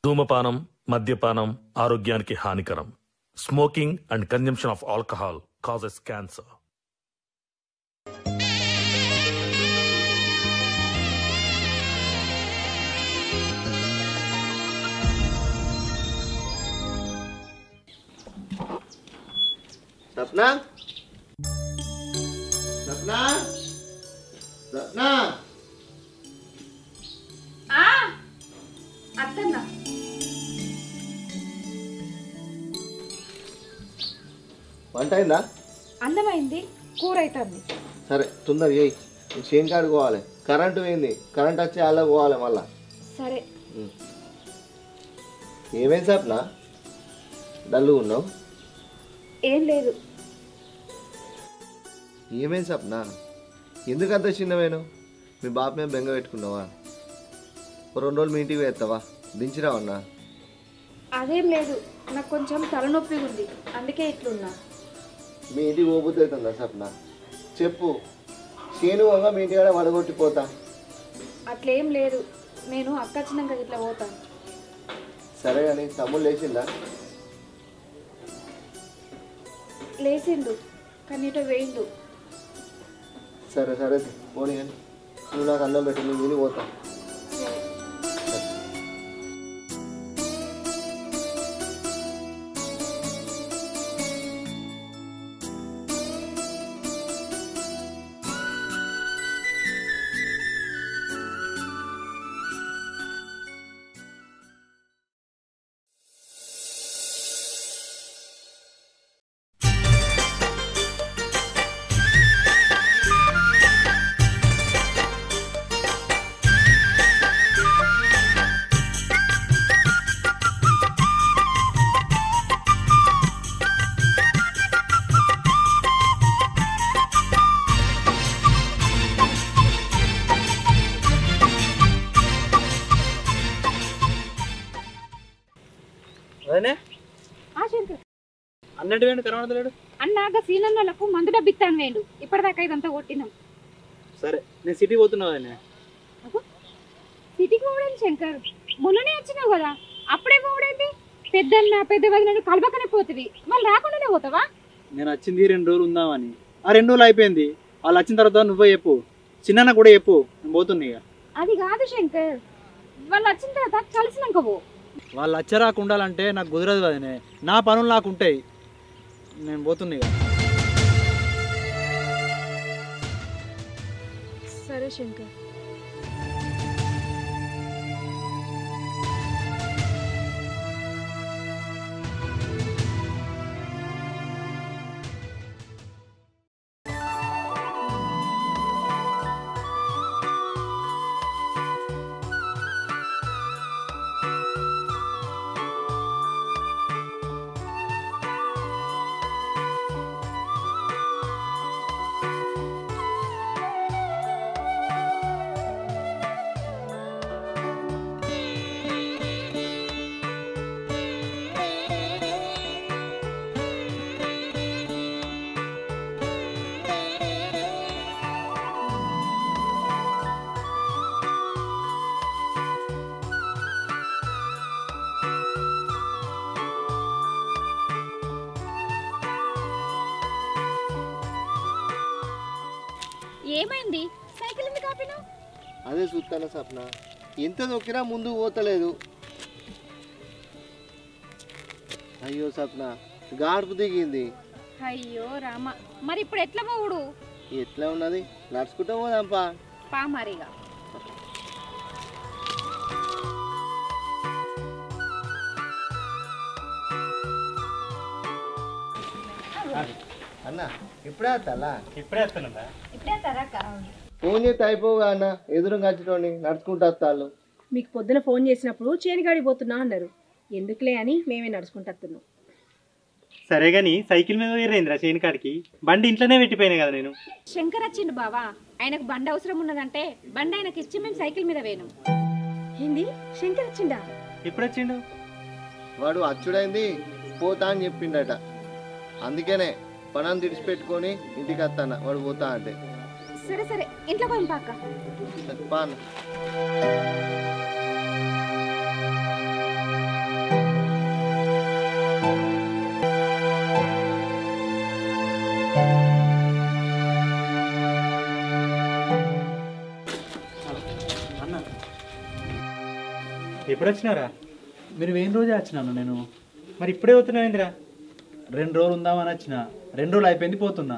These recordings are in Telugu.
ధూమపానం, మద్యపానం ఆరోగ్యానికి హానికరం. Smoking and consumption of alcohol causes cancer. Sapna Sapna Sapna అత్తన్నా వంట అయిందా? అన్నమైంది, కూర అవుతుంది. సరే తొందరగా చేయి. చేను కాడికి పోవాలి. కరెంటు పోయింది. కరెంట్ వచ్చి అలా పోవాలి మళ్ళా. సరే. ఏమేం సప్నా డల్లు ఉన్నావు? ఏం లేదు. ఏమేం సప్నా ఎందుకంత చిన్నవేను? మీ బాబు మీద బెంగ పెట్టుకున్నావా? 2 రోజులు మీ ఇంటికి వేస్తావా? దించిరావన్నా? అదేం లేదు, నాకు కొంచెం తలనొప్పి ఉంది, అందుకే ఇట్లున్నా. మీ ఇంటికి పోబుద్ది అవుతుందా సప్నా? చెప్పు, చేను వంగ మీ ఇంటికాడ వడగొట్టిపోతా. అట్లేం లేదు, నేను అక్క వచ్చినాక ఇట్లా పోతాను. సరే కానీ తమ్ముడు లేచిందా? లేచిండు, కానీ ఇటో వేయిండు. సరే సరే పోనీ కానీ నువ్వు నాకు అన్నం పెట్టి నేను తిని పోతా. అన్నట్టు వేయండి కనబడతలేడు. అన్నాక సీనన్నలకు మందు డబ్బిస్తాను వేయండు. ఇప్పటిదాకా ఇదంతా కొట్టినాం. సరే నేను సిటీ పోతున్నావు. సిటీకి పోవడం శంకర్, మొన్ననే వచ్చినావు కదా, అప్పుడే పోవడేంటి? పెద్దన్న పెద్ద వదిన కలబకనే పోతుంది, మళ్ళీ రాకుండానే పోతావా? నేను వచ్చింది 2 రోజులు ఉందామని. ఆ 2 రోజులు అయిపోయింది. వాళ్ళు వచ్చిన తర్వాత నువ్వే చెప్పు, చిన్న కూడా చెప్పు, నేను పోతున్నా. ఇక అది కాదు శంకర్, వాళ్ళు వచ్చిన తర్వాత కలిసినాక పో. వాళ్ళు వచ్చరాకు ఉండాలంటే నాకు కుదరదు కదనే. నా పనులు నాకు ఉంటాయి. నేను పోతున్నా. ఇక సరే శంకర్. ఏమైంది? సైకిల్ ఎందుకు ఆపినావు? అదే చూస్తాను సప్న, ఎంత నొక్కినా ముందు పోతలేదు. అయ్యో సప్న, గాడుపు దిగింది. అయ్యో రామ, మరి ఇప్పుడు ఎట్లా పోవుడు? ఎట్లా ఉన్నది, నడుచుకుంటా పోదాంపా. పా మరిగా. అన్న ఇప్పుడే వస్తా? ఇప్పుడే వస్తానుందా? ఇప్పుడే తరాక ఫోన్ చేస్తే అయిపోగా అన్న, ఎదురుగా వచ్చేటోని నడుచుకుంటూ వస్తాను. మీకు పొద్దున ఫోన్ చేసినప్పుడు చేనిగాడి పోతున్నా అన్నారు. ఎందుకులే అని మేమే నడుచుకుంటూ వస్తున్నాం. సరే గాని సైకిల్ మీద పోయిరేంద్రా చేను కాడికి? బండి ఇంట్లోనే పెట్టిపోయినా కదా నేను. శంకర్ వచ్చిండు బావా, ఆయనకు బండి అవసరం ఉన్నదంటే బండి ఆయనకి ఇచ్చి మేము సైకిల్ మీద వేయను. ఏంది, శంకర్ వచ్చిండా? ఎప్పుడు వచ్చిండు? వాడు అచ్చుడైంది పోతా అని చెప్పిండట. అందుకనే పనం తిడిచిపెట్టుకొని ఇంటికి వస్తాను వాడు పోతా అంటే. సరే సరే, ఇంట్లో పోయి పాక. ఎప్పుడు వచ్చినారా? మీరు వేయిన రోజే వచ్చినాను నేను. మరి ఇప్పుడే పోతున్నావు ఏందిరా? 2 రోజులు ఉందామని వచ్చిన, 2 రోజులు అయిపోయింది పోతున్నా.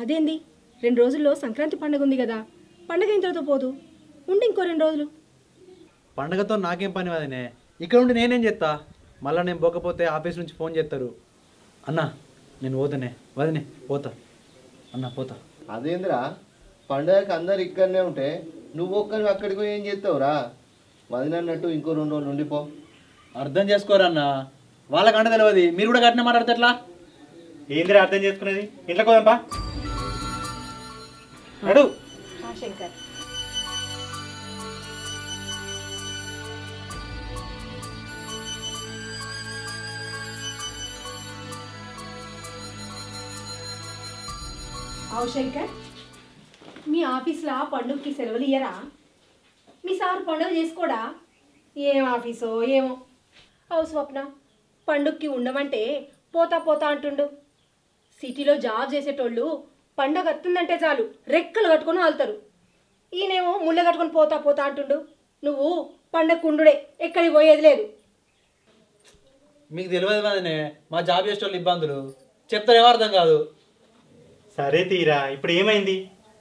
అదేంది 2 రోజుల్లో సంక్రాంతి పండుగ ఉంది కదా, పండుగ అయిన తర్వాత పోదు, ఉండి ఇంకో 2 రోజులు. పండగతో నాకేం పని వదినే, ఇక్కడ ఉండి నేనేం చేస్తా? మళ్ళీ నేను పోకపోతే ఆఫీస్ నుంచి ఫోన్ చేస్తారు. అన్న నేను పోతానే వదినే, పోతా అన్న, పోతా. అదేంద్రా, పండగకి అందరు ఇక్కడనే ఉంటే నువ్వు ఒక్కరివి అక్కడికి పోయి ఏం చేస్తావురా? వదినన్నట్టు ఇంకో 2 రోజులు ఉండిపో. అర్థం చేసుకోరన్న, వాళ్ళకంటే తెలియదు, మీరు కూడా గట్టిన మాట్లాడితే ఎట్లా? ఏందిరా అర్థం చేసుకునేది? ఇంట్లో కోదంపా అడు. శంకర్, అవు శంకర్, మీ ఆఫీస్లో పండుగకి సెలవులు ఇయ్యరా? మీ సార్ పండుగ చేసుకోడా? ఏం ఆఫీసో ఏమో. అవు స్వప్న, పండుగకి ఉండమంటే పోతా పోతా అంటుండు. సిటీలో జాబ్ చేసేటోళ్ళు పండుగ వస్తుందంటే చాలు రెక్కలు కట్టుకొని వెళ్తారు. ఈయనేమో ముళ్ళ కట్టుకొని పోతా పోతా అంటుండు. నువ్వు పండగకు ఉండుడే, ఎక్కడికి పోయేది లేదు. మీకు తెలియదు వదినే, మా జాబ్ చేసే వాళ్ళు ఇబ్బందులు చెప్తారేమో అర్థం కాదు. సరే తీరా, ఇప్పుడు ఏమైంది?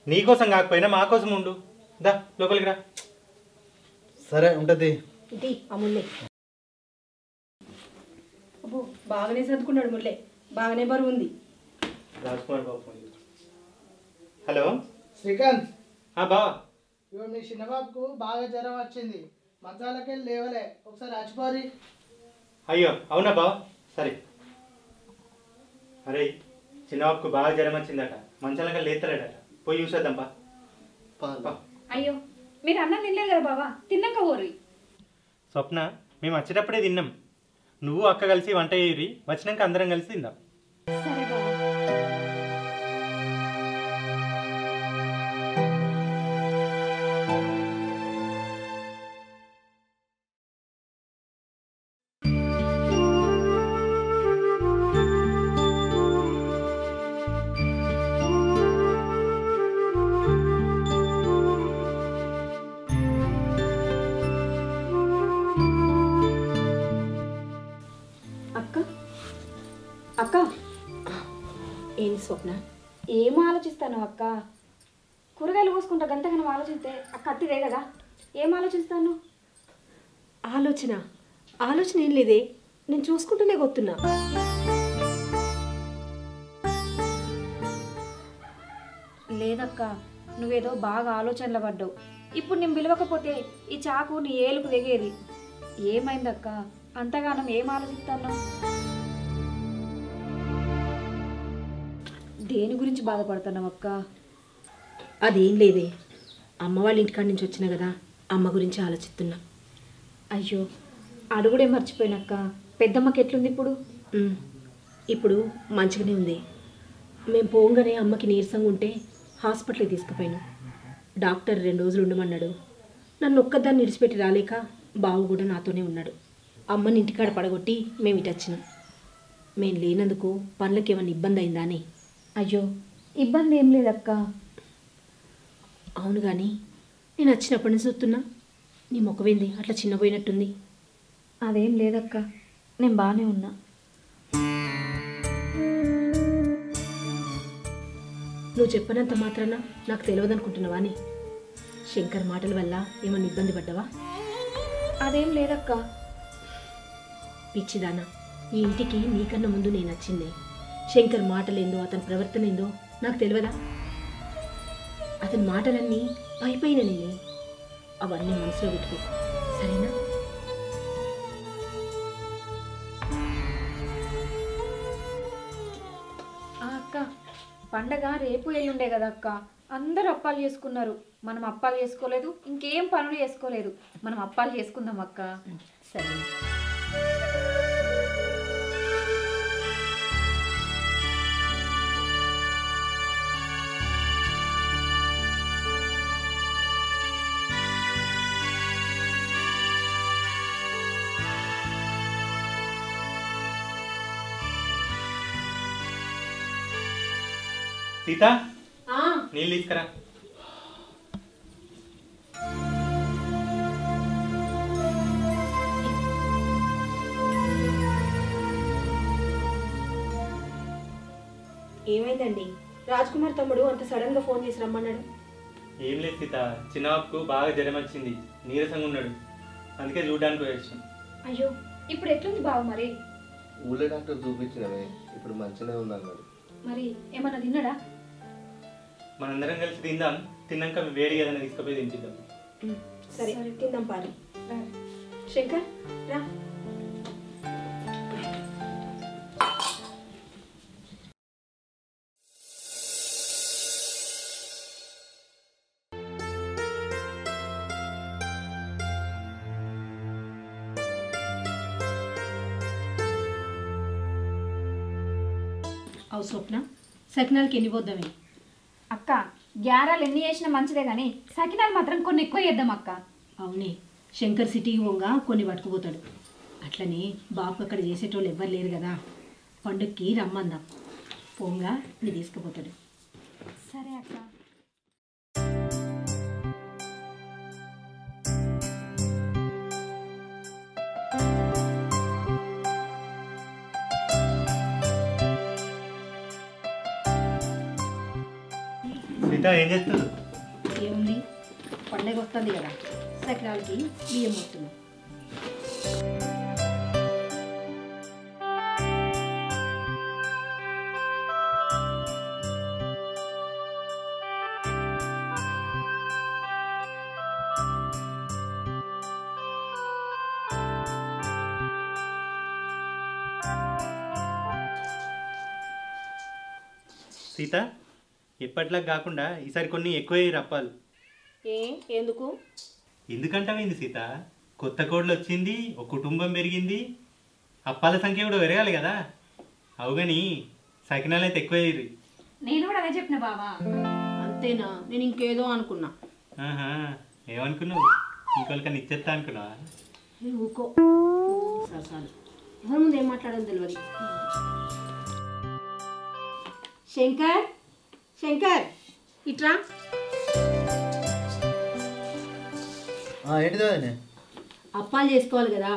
నీకోసం కాకపోయినా మా కోసం ఉండు. దా లోపలికి రా. సరే ఉంటుంది. ఇది ఆ ముల్లే. అబ్బో బాగానే సర్దుకున్నాడు ముల్లే, బాగానే బరువు ఉంది. రాజ్కుమార్ బాబు ఫోన్ చేసి. హలో శ్రీకాంత్, బావా. ఇవ్వ మీ చిన్నబాబుకు బాగా జ్వరం వచ్చింది, మంచాలకెళ్ళి లేవలే, ఒకసారి అచ్చిపోరి. అయ్యో అవునా బావా, సరే. అరే చిన్నబాబుకు బాగా జ్వరం వచ్చిందట, మంచాలకి లేతలేడట, పోయి చూసేద్దాంపా. అయ్యో మీరు అన్నం తినలేదు కదా బావా, తిన్నాక ఊరి. స్వప్న, మేము వచ్చేటప్పుడే తిన్నాం. నువ్వు అక్క కలిసి వంట చేయరి, వచ్చినాక అందరం కలిసి తిందాం. సరే బావా. అక్క, ఏంటి స్వప్న? ఏం ఆలోచిస్తాను అక్క? కూరగాయలు కోసుకుంటా గంతగా నువ్వు ఆలోచిస్తే అక్క అట్టిదే కదా, ఏం ఆలోచిస్తాను? ఆలోచన ఏం లేదే, నేను చూసుకుంటూనే కొత్తున్నా. లేదక్క, నువ్వేదో బాగా ఆలోచనలు పడ్డావు. ఇప్పుడు నేను పిలవకపోతే ఈ చాకు నీ ఏలుకు దిగేది. ఏమైందక్క, అంతగానం ఏం ఆలోచిస్తాను? దేని గురించి బాధపడుతున్నావు అక్క? అదేం లేదే, అమ్మ వాళ్ళ ఇంటికాడి నుంచి వచ్చినా కదా, అమ్మ గురించి ఆలోచిస్తున్నా. అయ్యో అడుగుడే మర్చిపోయినక్క, పెద్దమ్మకి ఎట్లుంది ఇప్పుడు? ఇప్పుడు మంచిగానే ఉంది. మేము పోగానే అమ్మకి నీరసంగా ఉంటే హాస్పిటల్కి తీసుకుపోయాను. డాక్టర్ 2 రోజులు ఉండమన్నాడు. నన్ను ఒక్కదాన్ని విడిచిపెట్టి రాలేక బావు కూడా నాతోనే ఉన్నాడు. అమ్మని ఇంటికాడ పడగొట్టి మేము ఇటు వచ్చినాం. మేము లేనందుకు పనులకి ఏమైనా ఇబ్బంది అయిందా అని. అయ్యో ఇబ్బంది ఏం లేదక్క. అవును కానీ నేను వచ్చినప్పటి నుంచి చూస్తున్నా, నీ ముఖమేంది అట్లా చిన్నపోయినట్టుంది? అదేం లేదక్క, నేను బాగానే ఉన్నా. నువ్వు చెప్పనంత మాత్రాన నాకు తెలియదు అనుకుంటున్నావా అని? శంకర్ మాటల వల్ల ఏమన్నా ఇబ్బంది పడ్డావా? అదేం లేదక్క. పిచ్చిదానా, ఈ ఇంటికి నీకన్నా ముందు నేను వచ్చిందే. శంకర్ మాటలేందో అతని ప్రవర్తన ఏందో నాకు తెలియదా? అతని మాటలన్నీ పైపైన నేనే, అవన్నీ మనసులో పెట్టుకో, సరేనా? అక్క, పండగ రేపు ఎల్లుండే కదా అక్క, అందరూ అప్పాలు చేసుకున్నారు, మనం అప్పాలు చేసుకోలేదు, ఇంకేం పనులు చేసుకోలేదు. మనం అప్పాలు చేసుకుందాం అక్క. సరే. సీత, నీళ్ళు తీసుకురా. ఏమైందండి? రాజ్ కుమార్ తమ్ముడు అంత సడన్గా ఫోన్ చేసి రమ్మన్నాడు. ఏం లేదు సీత, చిన్నబాబుకు బాగా జ్వరం వచ్చింది, నీరసంగా ఉన్నాడు, అందుకే చూడడానికి వచ్చాం. అయ్యో ఇప్పుడు ఎట్లుంది బావ మరి? ఊళ్ళో డాక్టర్ చూపించినవే, ఇప్పుడు మంచిగానే ఉందన్నాడు. మరి ఏమన్నా తిన్నాడా? మనందరం కలిసి తిందాం, తిన్నాక వేడి ఏదైనా తీసుకుపోయి తింటిద్దాం. సరే తిందాం పారు. శంకర్ రా. అవు స్వప్న, సకినాలకి ఎన్ని పోద్దామే? అక్క గ్యారాలు ఎన్ని చేసినా మంచిదే కానీ సకినాలు మాత్రం కొన్ని ఎక్కువ చేద్దాం అక్క. అవునే, శంకర్ సిటీకి పోగా కొన్ని పట్టుకుపోతాడు. అట్లనే బాబు అక్కడ చేసేటోళ్ళు ఎవ్వరు లేరు కదా, పండుగకి రమ్మందాం. పోగా నీ తీసుకుపోతాడు. సరే అక్క. సీత ఏం చేస్తుంది? ఏముంది, పండగ వస్తుంది కదా, సకినాలకి బియ్యం వస్తున్నాం. సీత, ఎప్పట్లా కాకుండా ఈసారి కొన్ని ఎక్కువ రప్పాలు. ఎందుకు? ఎందుకంటావేంది సీత? కొత్త కోడలు వచ్చింది, ఒక కుటుంబం పెరిగింది, అప్పాల సంఖ్య కూడా పెరగాలి కదా. అవుగాని సకినాలు అయితే ఎక్కువ అయ్యి. నేను కూడా అదే చెప్పిన బావా. అంతేనా? నేను ఇంకేదో అనుకున్నా. ఏమనుకున్నావు? ఇంకొకరికన్నా ఇచ్చేస్తా అనుకున్నావా? ఊకో సార్, ఎవరి ముందు ఏం మాట్లాడడం తెలియదు. శంకర్, శంకర్ ఇట్రా. ఏంటిది వదినే? అప్పాలు చేసుకోవాలి కదా,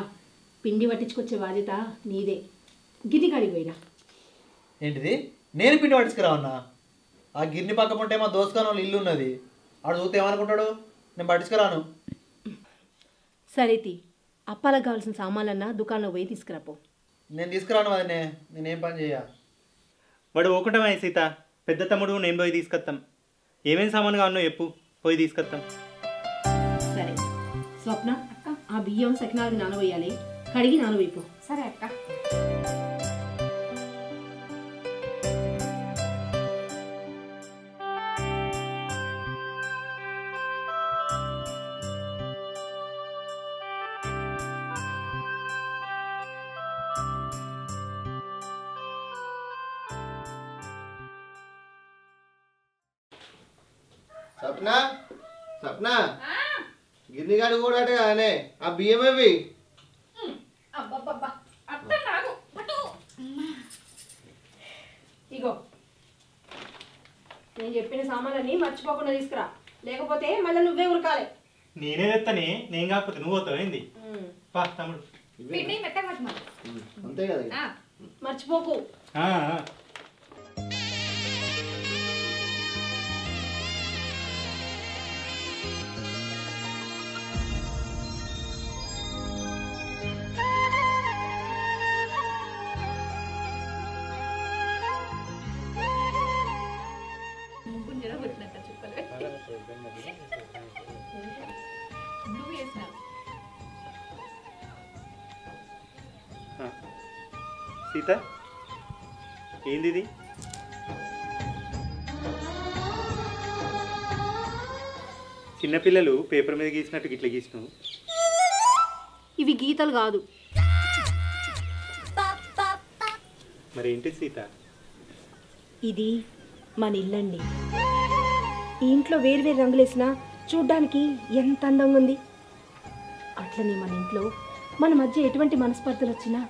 పిండి పట్టించుకొచ్చే బాధ్యత నీదే. గిరి కాడికి పోయినా. ఏంటిది? నేను పిండి పట్టించుకురావన్నా? ఆ గిర్ని పక్క పుంటే మా దోసుకాని వాళ్ళు ఇల్లు ఉన్నది, ఆడు చూస్తే ఏమనుకుంటాడు? నేను పట్టించుకురాను. సరేతి, అప్పాలకు కావాల్సిన సామాన్లన్నా దుకాణంలో పోయి తీసుకురాపో. నేను తీసుకురాను వదినే, నేనేం పని చేయ. వాడు ఓకుంటామా సీత? పెద్ద తమ్ముడు నేను పోయి తీసుకొస్తాం. ఏమేమి సామాను కావాలో చెప్పు, పోయి తీసుకొస్తాం. సరే స్వప్న, ఆ బియ్యం సకినాలకి నానబోయాలి, కడిగి నానబోయిపో. సరే అక్క. సప్న, సప్న, గిన్నెగాడు కూడా అటే కానీ ఆ బియ్యం అవి. అబ్బబ్బబ్బా అర్థం కాదు. ఇగో నేను చెప్పిన సామాన్లన్నీ మర్చిపోకుండా తీసుకురా, లేకపోతే మళ్ళీ నువ్వే ఉరకాలి. నేనే తెస్తానే, నేను కాకపోతే నువ్వు పోతావు ఏంది? పా తమ్ముడు. పిండి మెత్తగా పట్టమని. అంతే కదా. మర్చిపోకు. సీత, ఏంది ఇది? చిన్నపిల్లలు పేపర్ మీద గీసినట్టు ఇట్లా గీసినావు. ఇవి గీతలు కాదు. మరి ఏంటి సీత? ఇది మన ఇల్లండి. ఈ ఇంట్లో వేరువేరు రంగులు వేసినా చూడ్డానికి ఎంత అందంగా ఉంది. అట్లనే మన ఇంట్లో మన మధ్య ఎటువంటి మనస్పర్ధలు వచ్చినా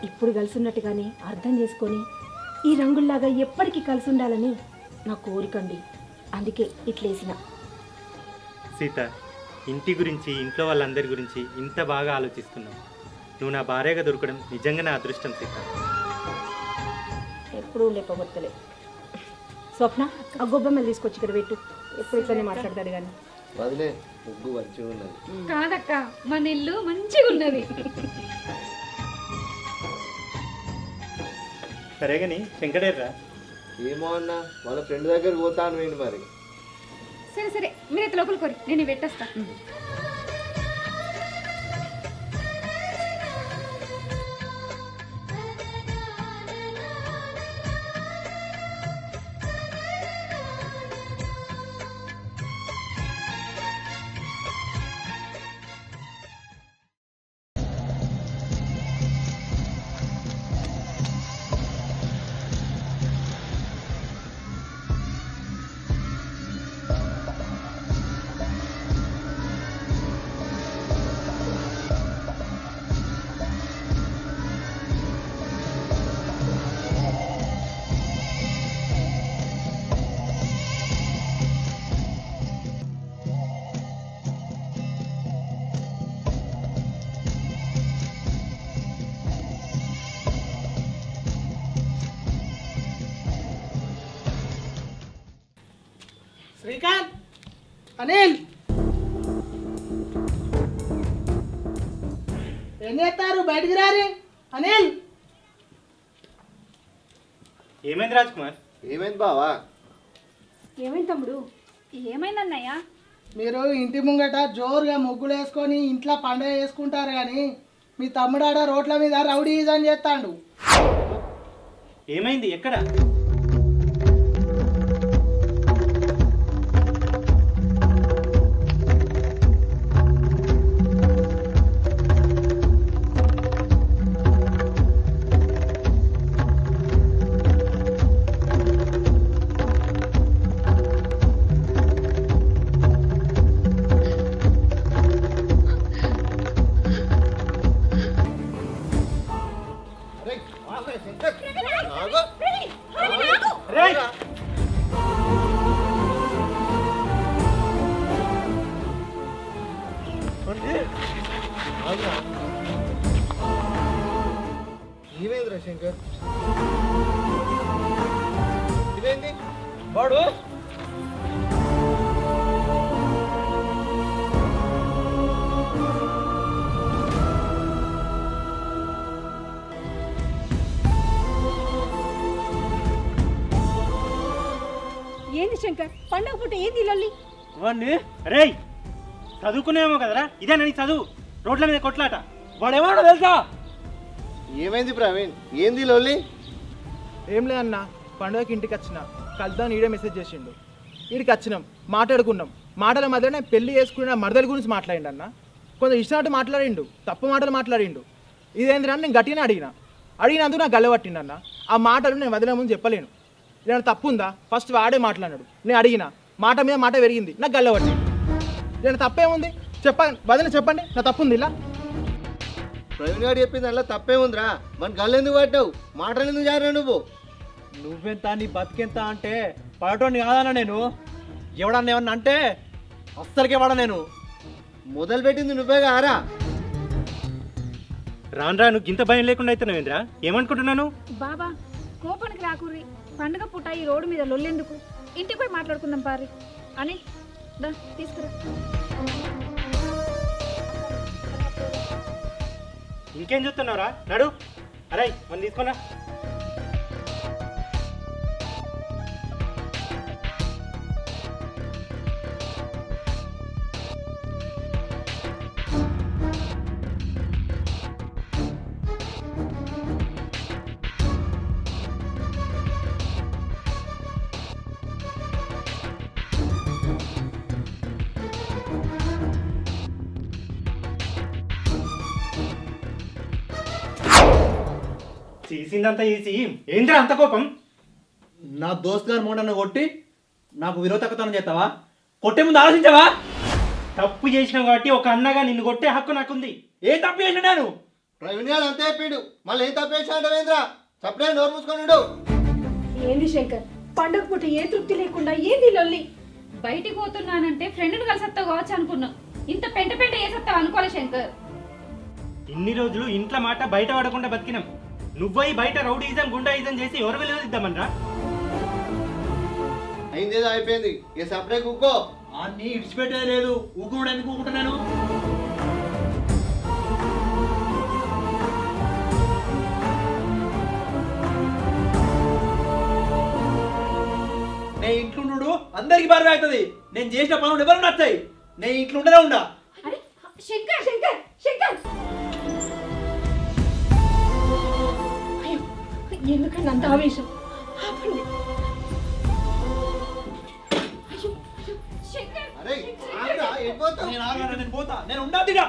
ఇప్పుడు కలిసి ఉన్నట్టుగానే అర్థం చేసుకొని ఈ రంగుల్లాగా ఎప్పటికీ కలిసి ఉండాలని నా కోరికండి. అందుకే ఇట్లేసిన. సీత, ఇంటి గురించి, ఇంట్లో వాళ్ళందరి గురించి ఇంత బాగా ఆలోచిస్తున్నావు. నువ్వు నా భార్యగా దొరకడం నిజంగా నా అదృష్టం సీత. ఎప్పుడు లేకపోతలే. స్వప్న ఆ గొబ్బెమ్మలు తీసుకొచ్చి ఇక్కడ పెట్టు. ఎప్పుడు ఇట్లనే మాట్లాడతాడు కానీ. వదిలే ముగ్గు మంచిగా ఉన్నది. కాదక్క మన ఇల్లు మంచిగా ఉన్నది. సరే కానీ శంకరేర్రా ఏమో అన్న వాళ్ళ ఫ్రెండ్ దగ్గరికి పోతాను వేయండి మరి. సరే సరే మీరు అయితే లోపలికి కోరి నేను పెట్టేస్తా. శ్రీకాంత్, అనిల్ ఏం చేస్తారు? బయటికి రారి. అనిల్ ఏమైంది రాజ్ కుమార్? ఏమైంది బావా? ఏమైంది తమ్ముడు? ఏమైందన్నయ్య? మీరు ఇంటి ముంగట జోరుగా ముగ్గులు వేసుకొని ఇంట్లో పండుగ చేసుకుంటారు కానీ మీ తమ్ముడాడ రోడ్ల మీద రౌడీజం చేస్తాడు. ఏమైంది? ఎక్కడ? ఏమైందిరా శంకర్? ఇదేంటి వాడు ఏంది శంకర్? పండగ పూట ఏంది లొల్లి? వాడిని రే చదువుకునేమో కదరా, ఇదే నీ చదువు. రోడ్ల మీద కొట్లాట. వాడేమాడో తెలుసా? ఏమైంది ప్రవీణ్? ఏంది లొల్లి? ఏం లేదన్న, పండుగకి ఇంటికి వచ్చిన కలుద్దాం ఈడే మెసేజ్ చేసిండు. వీడికి వచ్చినాం, మాట్లాడుకున్నాం. మాటల మధ్యలో నేను పెళ్లి చేసుకున్న మరదల గురించి మాట్లాడిండు అన్న. కొంచెం ఇష్టమైనట్టు మాట్లాడిండు, తప్పు మాటలు మాట్లాడిండు. ఇదేంద్రా నేను గట్టిగానే అడిగినందుకు నాకు గల్లబట్టిండు అన్న. ఆ మాటలు నేను వదిలే ముందు చెప్పలేను. ఏదైనా తప్పు ఉందా? ఫస్ట్ వాడే మాట్లాడాడు. నేను అడిగిన మాట మీద మాట పెరిగింది, నాకు గల్లబట్టింది. నేను తప్పేముంది వదిన చెప్పండి, నా తప్పు ఉంది ఇలా? ప్రవీణ్ గారు చెప్పింది అలా తప్పేముందిరా? మన గల్లు ఎందుకు పడ్డావు? మాటలు ఎందుకు జారా నువ్వు? నువ్వెంత నీ బతికెంత అంటే పడటోని కాదన్నా నేను. ఎవడన్నా ఏమన్నా అంటే అస్సలకే వాడ నేను. మొదలు పెట్టింది నువ్వే కారా? రాను రాను ఇంత భయం లేకుండా అవుతున్నావేంద్రా? ఏమనుకుంటున్నాను? బాబా కోపానికి రాకుర్రి. పండుగ పూట ఈ రోడ్డు మీద లొల్లెందుకు? ఇంటికి పోయి మాట్లాడుకుందాం పారి. అని దా తీసుకురా. ఇంకేం చూస్తున్నావురా? నడు. అరే మనం తీసుకున్నా. చేసిందంతా చేసి ఏంద్రా అంత కోపం? నా దోస్త్ గారు మోడన్న కొట్టి నాకు విరోధకతనం చేస్తావా? కొట్టే ముందు ఆలోచించావా? తప్పు చేసినావు కాబట్టి ఒక అన్నగా నిన్ను కొట్టే హక్కు నాకుంది. ఏం తప్పు చేసిన నేను? ప్రవీణ్ గారు అంతే చెప్పిండు, మళ్ళీ ఏం తప్పు చేసినావేంద్రా? సప్లై నోరు మూసుకొని ఏంది శంకర్? పండగ పూట ఏ తృప్తి లేకుండా ఏంది లొల్లి? బయటికి పోతున్నానంటే ఫ్రెండ్ని కలిసత్తావు కావచ్చు అనుకున్నాం. ఇంత పెంట చేసత్తావు అనుకోలే శంకర్. ఇన్ని రోజులు ఇంట్లో మాట బయట పడకుండా బతికినాం. నువ్వై బయట రౌడీజం గుండాయిజం చేసి ఎవరు విలువదిద్దామనరా? అయిందేదో అయిపోయింది, ఇక సపరేట్ కుక్కో. అన్నీ ఇడిచిపెట్టేది లేదు, ఊకుండా ఎందుకు ఊకుంటున్నాను? నేను ఇంట్లో అందరికి బరువు అవుతుంది. నేను చేసిన పనులు ఎవరు నచ్చాయి? నేను ఇంట్లో ఉండనే ఉండా. అరే శంకర్ శంకర్ శంకర్, అయ్యో ఎందుకంటే అంత ఆవేశం? ఆపండి. అయ్యో అయ్యో శంకర్, అరే ఆగురా, ఎటు పోతావ్? నేను ఆగను, నేను పోతా, నేను ఉండాదిరా.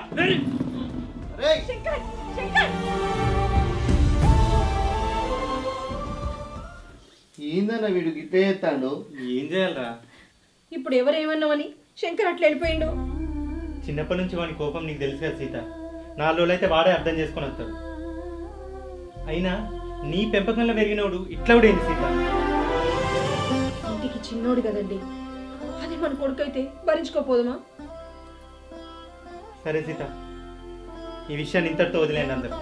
అరే శంకర్ శంకర్, ఏందన్న వీడు గిట్టే చేస్తాడు? ఏం చేయాలరా? ఇప్పుడు ఎవరేమన్నామని శంకర్ అట్లా వెళ్ళిపోయిండు. చిన్నప్పటి నుంచి వాని కోపం నీకు తెలుసు కదా సీత. 4 రోజులైతే వాడే అర్థం చేసుకొని వస్తాడు. అయినా నీ పెంపకంలో పెరిగినోడు ఇట్లా కూడా ఏంది సీత? ఇంటికి చిన్నోడు కదండి, అదే మన కొడుకు అయితే భరించుకోపోదుమా? సరే సీత, ఈ విషయాన్ని ఇంతటితో వదిలేండి అందరు.